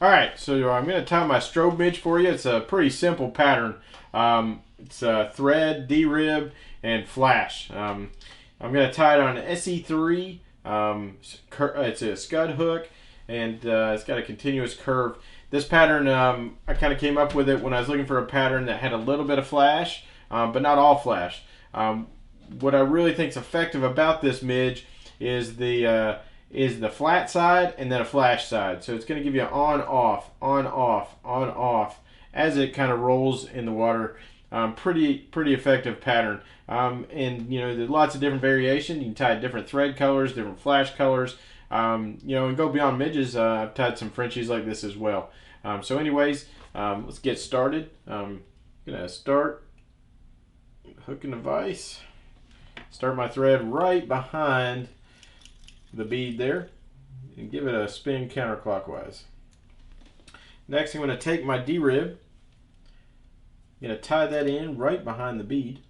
Alright, so I'm going to tie my Strobe Midge for you. It's a pretty simple pattern. It's a thread, D-rib, and flash. I'm going to tie it on an SE3. It's a scud hook, and it's got a continuous curve. This pattern, I kind of came up with it when I was looking for a pattern that had a little bit of flash, but not all flash. What I really think is effective about this midge is the flat side and then a flash side. So it's going to give you an on, off, on, off, on, off as it kind of rolls in the water. Pretty effective pattern. And you know, there's lots of different variation. You can tie different thread colors, different flash colors. You know, and go beyond midges. I've tied some Frenchies like this as well. So anyways, let's get started. I'm gonna start hooking the vise. Start my thread right behind the bead there and give it a spin counterclockwise. Next, I'm going to take my D-rib. I'm going to tie that in right behind the bead.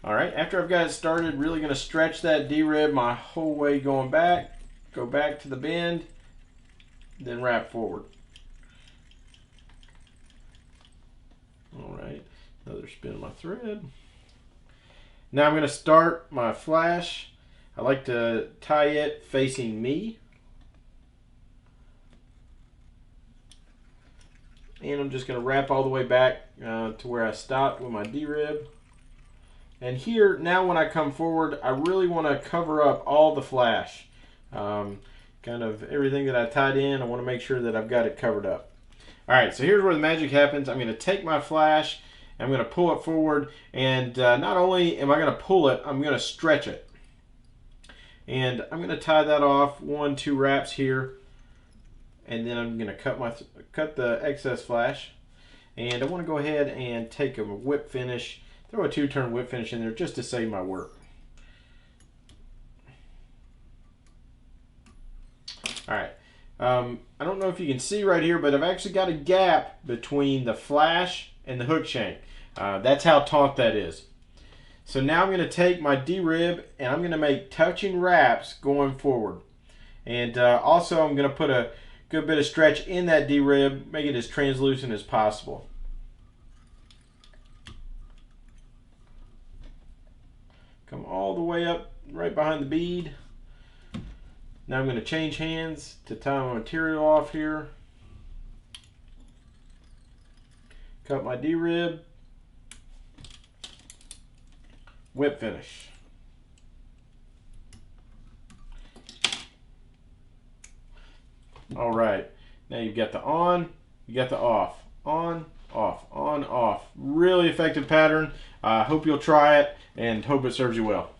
Alright, after I've got it started, really going to stretch that D-rib my whole way going back. Go back to the bend, then wrap forward. Alright, another spin of my thread. Now I'm going to start my flash. I like to tie it facing me. And I'm just going to wrap all the way back to where I stopped with my D-rib. And here, now when I come forward, I really want to cover up all the flash. Kind of everything that I tied in, I want to make sure that I've got it covered up. Alright, so here's where the magic happens. I'm going to take my flash, I'm going to pull it forward, and not only am I going to pull it, I'm going to stretch it. And I'm going to tie that off 1-2 wraps here, and then I'm going to cut the excess flash. And I want to go ahead and take a whip finish, throw a 2-turn whip finish in there just to save my work. Alright, I don't know if you can see right here, but I've actually got a gap between the flash and the hook shank. That's how taut that is. So now I'm going to take my D-rib and I'm going to make touching wraps going forward. And also I'm going to put a good bit of stretch in that D-rib, make it as translucent as possible. Come all the way up right behind the bead. Now I'm going to change hands to tie my material off here. Cut my D-rib. Whip finish. All right, now you've got the on, you got the off. On, off, on, off. Really effective pattern. I hope you'll try it and hope it serves you well.